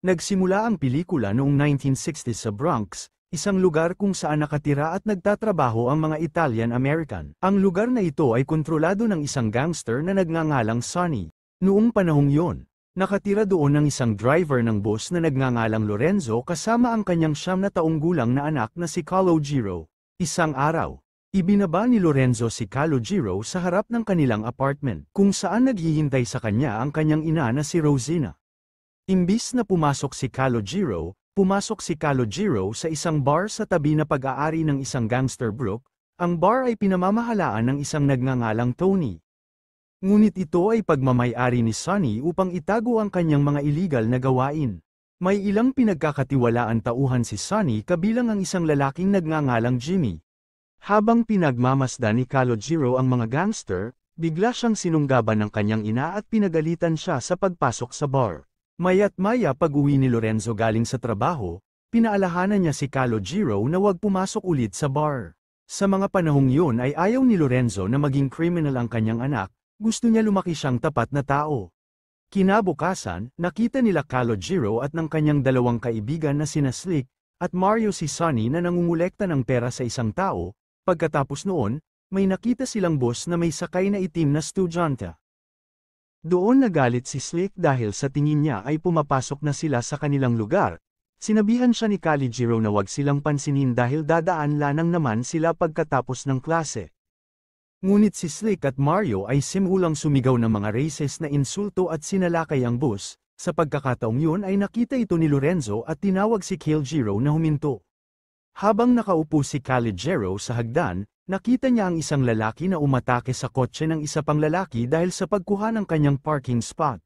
Nagsimula ang pelikula noong 1960s sa Bronx, isang lugar kung saan nakatira at nagtatrabaho ang mga Italian-American. Ang lugar na ito ay kontrolado ng isang gangster na nagngangalang Sonny. Noong panahong yon, nakatira doon ang isang driver ng bus na nagngangalang Lorenzo kasama ang kanyang 9 taong gulang na anak na si Calogero. Isang araw, ibinaba ni Lorenzo si Calogero sa harap ng kanilang apartment, kung saan naghihintay sa kanya ang kanyang ina na si Rosina. Imbis na pumasok si Calogero, pumasok si Calogero sa isang bar sa tabi na pag-aari ng isang gangster group. Ang bar ay pinamamahalaan ng isang nagngangalang Tony. Ngunit ito ay pagmamay-ari ni Sonny upang itago ang kanyang mga illegal na gawain. May ilang pinagkakatiwalaan tauhan si Sonny kabilang ang isang lalaking nagngangalang Jimmy. Habang pinagmamasdan ni Calogero ang mga gangster, bigla siyang sinunggaban ng kanyang ina at pinagalitan siya sa pagpasok sa bar. Maya't maya pag-uwi ni Lorenzo galing sa trabaho, pinaalahanan niya si Calogero na huwag pumasok ulit sa bar. Sa mga panahong yun ay ayaw ni Lorenzo na maging criminal ang kanyang anak, gusto niya lumaki siyang tapat na tao. Kinabukasan, nakita nila Calogero at ng kanyang dalawang kaibigan na sina Slick at Mario si Sonny na nangungulekta ng pera sa isang tao. Pagkatapos noon, may nakita silang bus na may sakay na itim na estudyante. Doon nagalit si Slick dahil sa tingin niya ay pumapasok na sila sa kanilang lugar. Sinabihan siya ni Calogero na wag silang pansinin dahil dadaan lanang naman sila pagkatapos ng klase. Ngunit si Slick at Mario ay simulang sumigaw ng mga racist na insulto at sinalakay ang bus. Sa pagkakataong yun ay nakita ito ni Lorenzo at tinawag si Calogero na huminto. Habang nakaupo si Calogero sa hagdan, nakita niya ang isang lalaki na umatake sa kotse ng isa pang lalaki dahil sa pagkuha ng kanyang parking spot.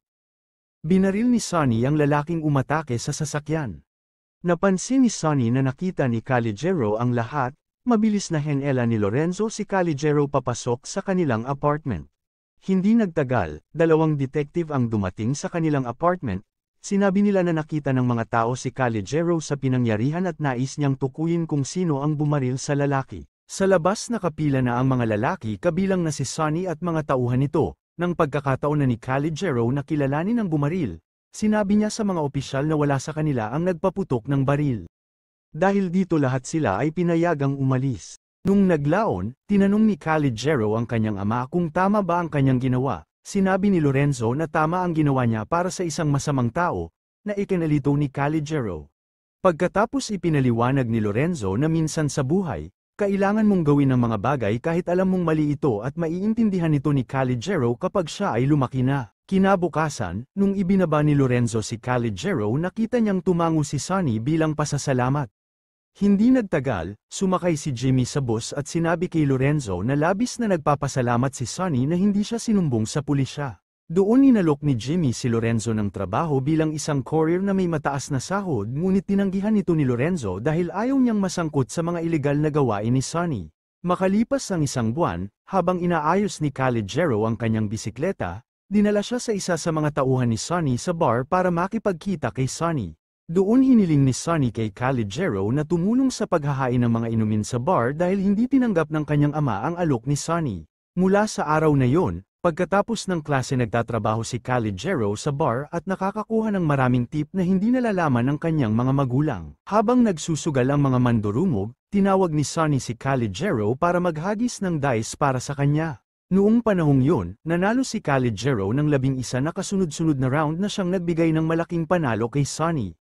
Binaril ni Sonny ang lalaking umatake sa sasakyan. Napansin ni Sonny na nakita ni Calogero ang lahat, mabilis na hinela ni Lorenzo si Calogero papasok sa kanilang apartment. Hindi nagtagal, 2 detective ang dumating sa kanilang apartment. Sinabi nila na nakita ng mga tao si Calogero sa pinangyarihan at nais niyang tukuyin kung sino ang bumaril sa lalaki. Sa labas nakapila na ang mga lalaki kabilang na si Sonny at mga tauhan nito. Nang pagkakataon na ni Calogero na kilalanin ang bumaril, sinabi niya sa mga opisyal na wala sa kanila ang nagpaputok ng baril. Dahil dito lahat sila ay pinayagang umalis. Nung naglaon, tinanong ni Calogero ang kanyang ama kung tama ba ang kanyang ginawa. Sinabi ni Lorenzo na tama ang ginawa niya para sa isang masamang tao, na ikinalito ni Calogero. Pagkatapos ipinaliwanag ni Lorenzo na minsan sa buhay, kailangan mong gawin ang mga bagay kahit alam mong mali ito at maiintindihan ito ni Calogero kapag siya ay lumaki na. Kinabukasan, nung ibinaba ni Lorenzo si Calogero nakita niyang tumango si Sonny bilang pasasalamat. Hindi nagtagal, sumakay si Jimmy sa bus at sinabi kay Lorenzo na labis na nagpapasalamat si Sonny na hindi siya sinumbong sa pulisya. Doon inalok ni Jimmy si Lorenzo ng trabaho bilang isang courier na may mataas na sahod ngunit tinanggihan ito ni Lorenzo dahil ayaw niyang masangkot sa mga ilegal na gawain ni Sonny. Makalipas ang isang buwan, habang inaayos ni Calogero ang kanyang bisikleta, dinala siya sa isa sa mga tauhan ni Sonny sa bar para makipagkita kay Sonny. Doon hiniling ni Sonny kay Calogero na tumulong sa paghahain ng mga inumin sa bar dahil hindi tinanggap ng kanyang ama ang alok ni Sonny. Mula sa araw na yon, pagkatapos ng klase nagtatrabaho si Calogero sa bar at nakakakuha ng maraming tip na hindi nalalaman ng kanyang mga magulang. Habang nagsusugal ang mga mandurumog, tinawag ni Sonny si Calogero para maghagis ng dice para sa kanya. Noong panahong yon, nanalo si Calogero ng 11 na kasunod-sunod na round na siyang nagbigay ng malaking panalo kay Sonny.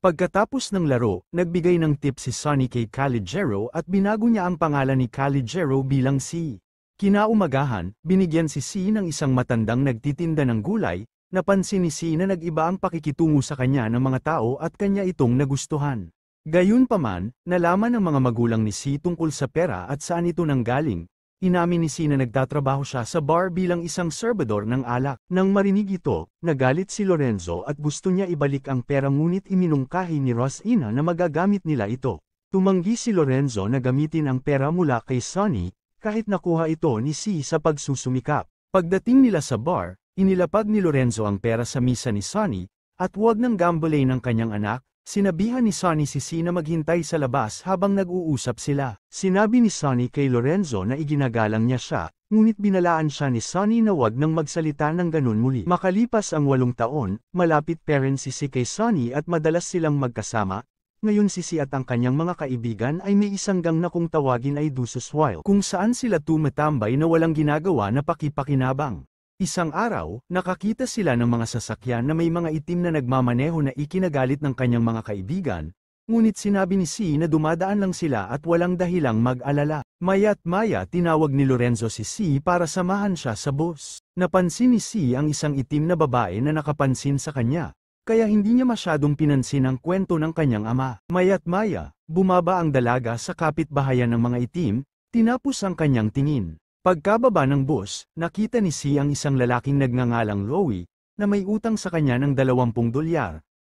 Pagkatapos ng laro, nagbigay ng tip si Sonny kay Calogero at binago niya ang pangalan ni Calogero bilang C. Kinaumagahan, binigyan si C ng isang matandang nagtitinda ng gulay. Napansin ni C na nag-iba ang pakikitungo sa kanya ng mga tao at kanya itong nagustuhan. Gayunpaman, nalaman ng mga magulang ni C tungkol sa pera at saan ito nanggaling. Inamin ni C na nagtatrabaho siya sa bar bilang isang serbador ng alak. Nang marinig ito, nagalit si Lorenzo at gusto niya ibalik ang pera ngunit iminungkahi ni Rosina na magagamit nila ito. Tumanggi si Lorenzo na gamitin ang pera mula kay Sonny, kahit nakuha ito ni C sa pagsusumikap. Pagdating nila sa bar, inilapag ni Lorenzo ang pera sa misa ni Sonny, at huwag nang gambulin ng kanyang anak. Sinabihan ni Sonny si C na maghintay sa labas habang nag-uusap sila. Sinabi ni Sonny kay Lorenzo na iginagalang niya siya, ngunit binalaan siya ni Sunny na wag nang magsalita ng ganun muli. Makalipas ang 8 taon, malapit pa rin si Si kay Sunny at madalas silang magkasama. Ngayon si Si at ang kanyang mga kaibigan ay may isang gang na kung tawagin ay Deuces Wild, kung saan sila tumatambay na walang ginagawa na pakipakinabang. Isang araw, nakakita sila ng mga sasakyan na may mga itim na nagmamaneho na ikinagalit ng kanyang mga kaibigan, ngunit sinabi ni Si na dumadaan lang sila at walang dahilang mag-alala. Maya't maya tinawag ni Lorenzo si Si para samahan siya sa bus. Napansin ni Si ang isang itim na babae na nakapansin sa kanya, kaya hindi niya masyadong pinansin ang kwento ng kanyang ama. Maya't maya, bumaba ang dalaga sa kapitbahayan ng mga itim, tinapos ang kanyang tingin. Pagkababa ng bus, nakita ni Si ang isang lalaking nagngangalang Louie, na may utang sa kanya ng $20,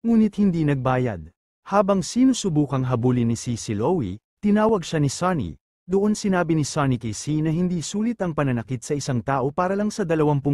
ngunit hindi nagbayad. Habang sinusubukang habulin ni Si Louie, tinawag siya ni Sunny. Doon sinabi ni Sunny kay Si na hindi sulit ang pananakit sa isang tao para lang sa $20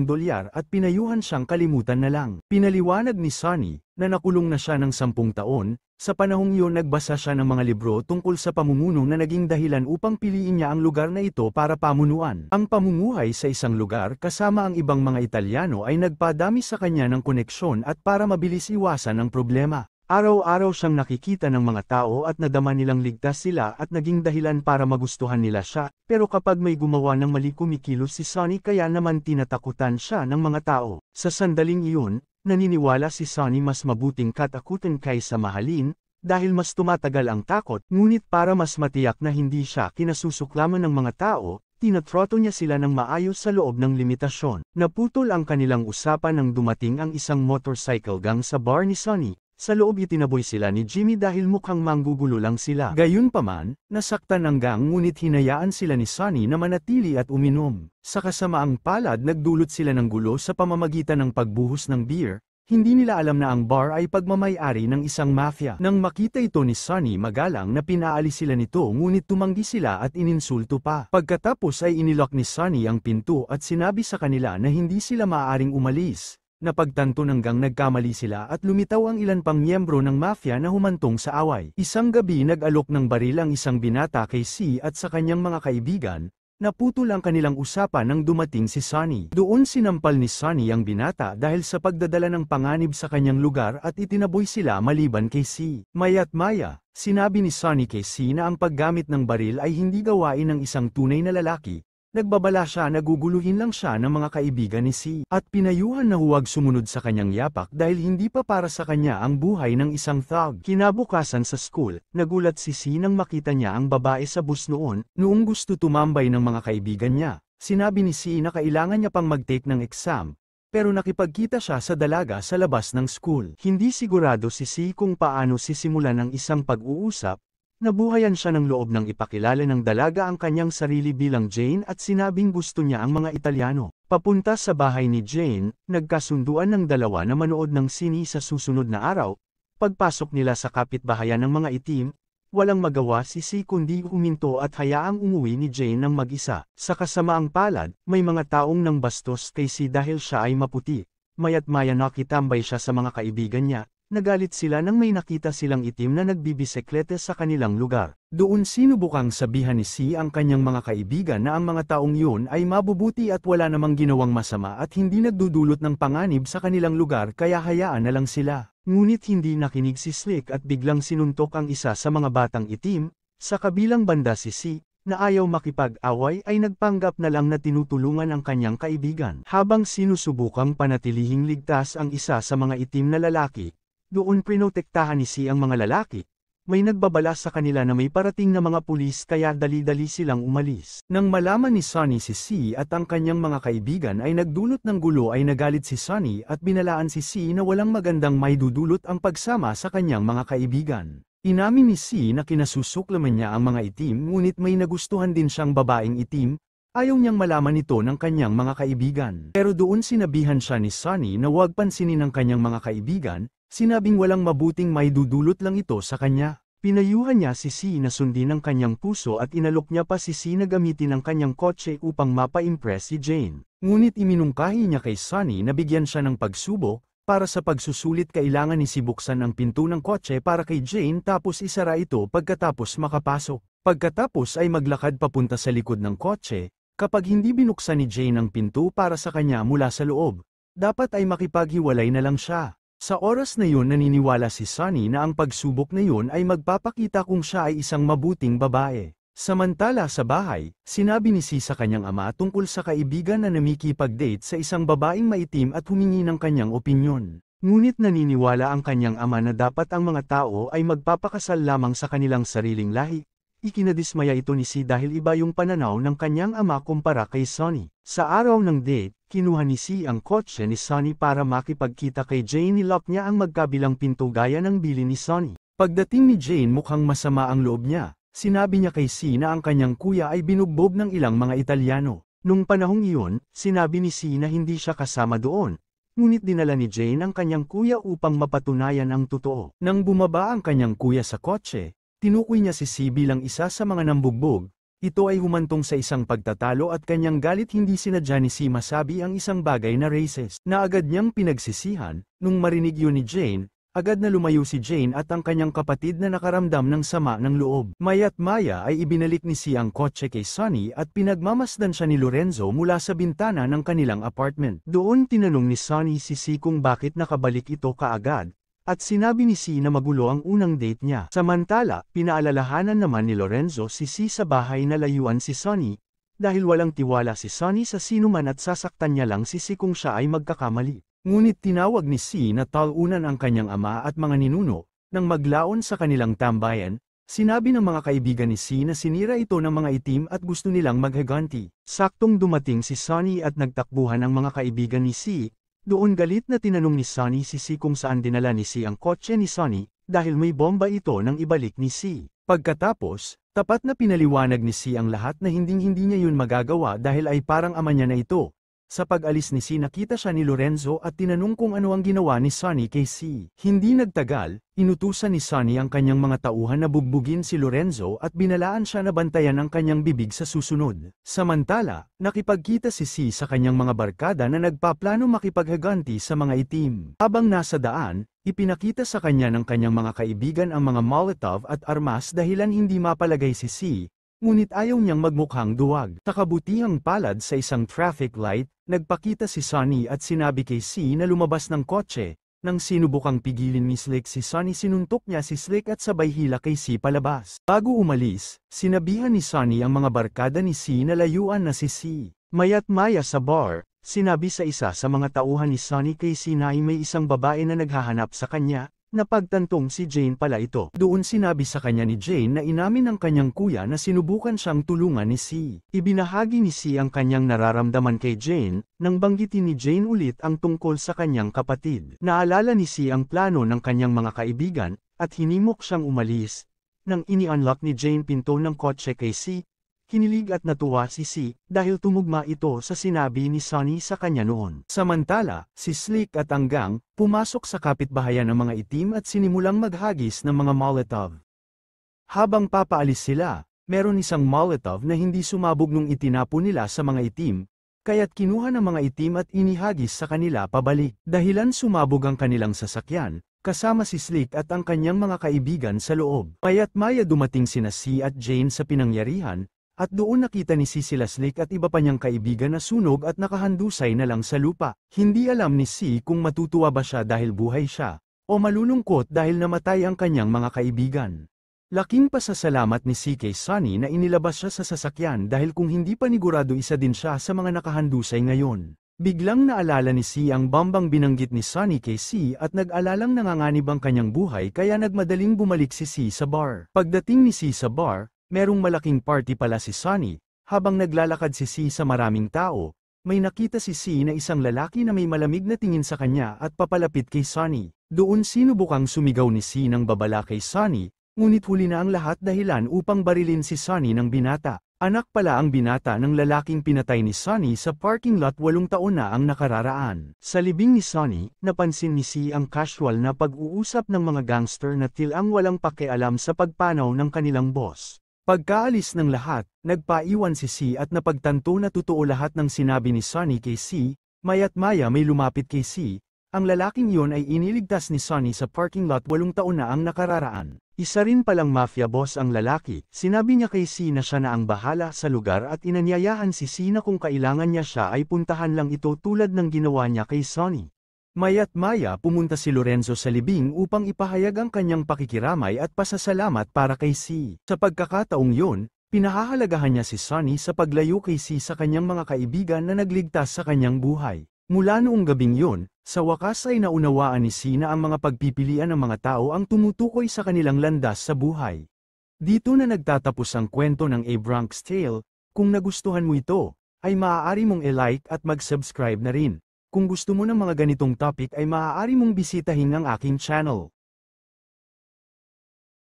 at pinayuhan siyang kalimutan na lang. Pinaliwanag ni Sunny, na nakulong na siya ng 10 taon, sa panahong iyon nagbasa siya ng mga libro tungkol sa pamumuno na naging dahilan upang piliin niya ang lugar na ito para pamunuan. Ang pamumuhay sa isang lugar kasama ang ibang mga Italyano ay nagpadami sa kanya ng koneksyon at para mabilis iwasan ang problema. Araw-araw siyang nakikita ng mga tao at nadama nilang ligtas sila at naging dahilan para magustuhan nila siya, pero kapag may gumawa ng mali kumikilos si Sunny kaya naman tinatakutan siya ng mga tao. Sa sandaling iyon, naniniwala si Sunny mas mabuting katakutan kaysa mahalin, dahil mas tumatagal ang takot, ngunit para mas matiyak na hindi siya kinasusuklaman ng mga tao, tinatroto niya sila ng maayos sa loob ng limitasyon. Naputol ang kanilang usapan nang dumating ang isang motorcycle gang sa bar ni Sunny. Sa loob itinaboy sila ni Jimmy dahil mukhang manggugulo lang sila. Gayunpaman, nasaktan ang gang ngunit hinayaan sila ni Sunny na manatili at uminom. Sa kasamaang palad nagdulot sila ng gulo sa pamamagitan ng pagbuhos ng beer. Hindi nila alam na ang bar ay pagmamay-ari ng isang mafia. Nang makita ito ni Sunny magalang na pinaalis sila nito ngunit tumanggi sila at ininsulto pa. Pagkatapos ay inilock ni Sunny ang pinto at sinabi sa kanila na hindi sila maaaring umalis. Napagtanto ng gang nagkamali sila at lumitaw ang ilan pang miyembro ng mafia na humantong sa away. Isang gabi nag-alok ng baril ang isang binata kay Si at sa kanyang mga kaibigan, naputol ang kanilang usapan nang dumating si Sunny. Doon sinampal ni Sunny ang binata dahil sa pagdadala ng panganib sa kanyang lugar at itinaboy sila maliban kay Si. Maya't maya, sinabi ni Sunny kay Si na ang paggamit ng baril ay hindi gawain ng isang tunay na lalaki. Nagbabala siya na guguluhin lang siya ng mga kaibigan ni Si, at pinayuhan na huwag sumunod sa kanyang yapak dahil hindi pa para sa kanya ang buhay ng isang thug. Kinabukasan sa school, nagulat si Si nang makita niya ang babae sa bus noon. Noong gusto tumambay ng mga kaibigan niya, sinabi ni Si na kailangan niya pang mag-take ng exam, pero nakipagkita siya sa dalaga sa labas ng school. Hindi sigurado si Si kung paano sisimulan ang isang pag-uusap. Nabuhayan siya ng loob ng ipakilala ng dalaga ang kanyang sarili bilang Jane at sinabing gusto niya ang mga Italyano. Papunta sa bahay ni Jane, nagkasunduan ng dalawa na manood ng sini sa susunod na araw. Pagpasok nila sa kapitbahayan ng mga itim, walang magawa si Si kundi huminto at hayaang umuwi ni Jane ng mag-isa. Sa kasamaang palad, may mga taong nang bastos kay Si dahil siya ay maputi. Maya't maya nakitambay siya sa mga kaibigan niya. Nagalit sila nang may nakita silang itim na nagbibiseklete sa kanilang lugar. Doon sinubukang sabihan ni Si ang kanyang mga kaibigan na ang mga taong yun ay mabubuti at wala namang ginawang masama at hindi nagdudulot ng panganib sa kanilang lugar kaya hayaan na lang sila. Ngunit hindi nakinig si Slick at biglang sinuntok ang isa sa mga batang itim. Sa kabilang banda si Si, na ayaw makipag-away ay nagpanggap na lang na tinutulungan ang kanyang kaibigan. Habang sinusubukang panatilihing ligtas ang isa sa mga itim na lalaki, doon prinotektahan ni Si ang mga lalaki. May nagbabala sa kanila na may parating na mga pulis kaya dali-dali silang umalis. Nang malaman ni Sunny si Si at ang kanyang mga kaibigan ay nagdulot ng gulo ay nagalit si Sunny at binalaan si Si na walang magandang maidudulot ang pagsama sa kanyang mga kaibigan. Inamin ni Si na kinasusuklaman niya ang mga itim ngunit may nagustuhan din siyang babaeng itim. Ayaw niyang malaman ito ng kanyang mga kaibigan. Pero doon sinabihan siya ni Sunny na huwag pansinin ng kanyang mga kaibigan. Sinabing walang mabuting maidudulot lang ito sa kanya. Pinayuhan niya si Si na sundin ang kanyang puso at inalok niya pa si Si na gamitin ang kanyang kotse upang mapa-impress si Jane. Ngunit iminungkahi niya kay Sunny na bigyan siya ng pagsubok, para sa pagsusulit kailangan ni Si buksan ang pinto ng kotse para kay Jane tapos isara ito pagkatapos makapasok. Pagkatapos ay maglakad papunta sa likod ng kotse, Kapag hindi binuksan ni Jane ang pinto para sa kanya mula sa loob, dapat ay makipaghiwalay na lang siya. Sa oras na yun naniniwala si Sunny na ang pagsubok na yun ay magpapakita kung siya ay isang mabuting babae. Samantala sa bahay, sinabi ni Si sa kanyang ama tungkol sa kaibigan na namikipag-date sa isang babaeng maitim at humingi ng kanyang opinyon. Ngunit naniniwala ang kanyang ama na dapat ang mga tao ay magpapakasal lamang sa kanilang sariling lahi. Ikinadismaya ito ni Si dahil iba yung pananaw ng kanyang ama kumpara kay Sunny. Sa araw ng date, kinuha ni Si ang kotse ni Sunny para makipagkita kay Jane. Nilak niya ang magkabilang pinto gaya ng bili ni Sunny. Pagdating ni Jane mukhang masama ang loob niya. Sinabi niya kay Si na ang kanyang kuya ay binugbog ng ilang mga Italyano. Nung panahong iyon, sinabi ni Si na hindi siya kasama doon. Ngunit dinala ni Jane ang kanyang kuya upang mapatunayan ang totoo. Nang bumaba ang kanyang kuya sa kotse, tinukoy niya si Si bilang isa sa mga nambugbog. Ito ay humantong sa isang pagtatalo at kanyang galit hindi sinadya ni Si masabi ang isang bagay na racist. Na agad niyang pinagsisihan, nung marinig yun ni Jane, agad na lumayo si Jane at ang kanyang kapatid na nakaramdam ng sama ng loob. Maya't maya ay ibinalik ni Si ang kotse kay Sunny at pinagmamasdan siya ni Lorenzo mula sa bintana ng kanilang apartment. Doon tinanong ni Sunny si Si kung bakit nakabalik ito kaagad. At sinabi ni Si na magulo ang unang date niya. Samantala, pinaalalahanan naman ni Lorenzo si Si sa bahay na layuan si Sunny, dahil walang tiwala si Sunny sa sinuman at sasaktan niya lang si Si kung siya ay magkakamali. Ngunit tinawag ni Si na talunan ang kanyang ama at mga ninuno, nang maglaon sa kanilang tambayan. Sinabi ng mga kaibigan ni Si na sinira ito ng mga itim at gusto nilang maghaganti. Saktong dumating si Sunny at nagtakbuhan ang mga kaibigan ni Si. Doon galit na tinanong ni Sunny si Si kung saan dinala ni Si ang kotse ni Sunny, dahil may bomba ito nang ibalik ni Si. Pagkatapos, tapat na pinaliwanag ni Si ang lahat na hinding-hindi niya yun magagawa dahil ay parang ama niya na ito. Sa pag-alis ni Si nakita siya ni Lorenzo at tinanong kung ano ang ginawa ni Sunny kay Si. Hindi nagtagal, inutusan ni Sunny ang kanyang mga tauhan na bugbugin si Lorenzo at binalaan siya na bantayan ang kanyang bibig sa susunod. Samantala, nakipagkita si Si sa kanyang mga barkada na nagpaplano makipaghaganti sa mga itim. Habang nasa daan, ipinakita sa kanya ng kanyang mga kaibigan ang mga Molotov at armas dahilan hindi mapalagay si Si. Ngunit ayaw niyang magmukhang duwag. Sa kabutihang palad sa isang traffic light, nagpakita si Sunny at sinabi kay Si na lumabas ng kotse. Nang sinubukang pigilin ni Slick si Sunny sinuntok niya si Slick at sabay hila kay Si palabas. Bago umalis, sinabihan ni Sunny ang mga barkada ni Si na layuan na si Si. Maya't maya sa bar, sinabi sa isa sa mga tauhan ni Sunny kay Si na may isang babae na naghahanap sa kanya. Napagtantong si Jane pala ito. Doon sinabi sa kanya ni Jane na inamin ng kanyang kuya na sinubukan siyang tulungan ni Si. Ibinahagi ni Si ang kanyang nararamdaman kay Jane, nang banggitin ni Jane ulit ang tungkol sa kanyang kapatid. Naalala ni Si ang plano ng kanyang mga kaibigan, at hinimok siyang umalis. Nang ini-unlock ni Jane pinto ng kotse kay Si, kinilig at natuwa si Si, dahil tumugma ito sa sinabi ni Sunny sa kanya noon. Samantala, si Slick at ang gang, pumasok sa kapitbahayan ng mga itim at sinimulang maghagis ng mga Molotov. Habang papaalis sila, meron isang Molotov na hindi sumabog nung itinapon nila sa mga itim, kaya't kinuha ng mga itim at inihagis sa kanila pabalik. Dahilan sumabog ang kanilang sasakyan, kasama si Slick at ang kanyang mga kaibigan sa loob. Maya't maya dumating sina Si at Jane sa pinangyarihan, at doon nakita ni Si sila Slick at iba pa niyang kaibigan na sunog at nakahandusay na lang sa lupa. Hindi alam ni Si kung matutuwa ba siya dahil buhay siya, o malulungkot dahil namatay ang kanyang mga kaibigan. Laking pasasalamat ni Si kay Sunny na inilabas siya sa sasakyan dahil kung hindi panigurado isa din siya sa mga nakahandusay ngayon. Biglang naalala ni Si ang bombang binanggit ni Sunny kay Si at nag-alalang nanganganib ang kanyang buhay kaya nagmadaling bumalik si Si sa bar. Pagdating ni Si sa bar, merong malaking party pala si Sunny. Habang naglalakad si Si sa maraming tao, may nakita si Si na isang lalaki na may malamig na tingin sa kanya at papalapit kay Sunny. Doon sinubukang sumigaw ni Si ng babala kay Sunny, ngunit huli na ang lahat dahilan upang barilin si Sunny ng binata. Anak pala ang binata ng lalaking pinatay ni Sunny sa parking lot 8 taon na ang nakararaan. Sa libing ni Sunny, napansin ni Si ang casual na pag-uusap ng mga gangster na tilang walang pakialam sa pagpanaw ng kanilang boss. Pagkaalis ng lahat, nagpaiwan si Si at napagtanto na totoo lahat ng sinabi ni Sunny kay Si. Maya't maya may lumapit kay Si, Ang lalaking yun ay iniligtas ni Sonny sa parking lot 8 taon na ang nakararaan. Isa rin palang mafia boss ang lalaki, sinabi niya kay C na siya na ang bahala sa lugar at inanyayahan si C na kung kailangan niya siya ay puntahan lang ito tulad ng ginawa niya kay Sonny. Maya't maya pumunta si Lorenzo sa libing upang ipahayag ang kanyang pakikiramay at pasasalamat para kay C. Sa pagkakataong yun, pinahahalagahan niya si Sonny sa paglayo kay C sa kanyang mga kaibigan na nagligtas sa kanyang buhay. Mula noong gabing yun, sa wakas ay naunawaan ni C na ang mga pagpipilian ng mga tao ang tumutukoy sa kanilang landas sa buhay. Dito na nagtatapos ang kwento ng A Bronx Tale. Kung nagustuhan mo ito, ay maaari mong i-like at mag-subscribe na rin. Kung gusto mo ng mga ganitong topic ay maaari mong bisitahin ang aking channel.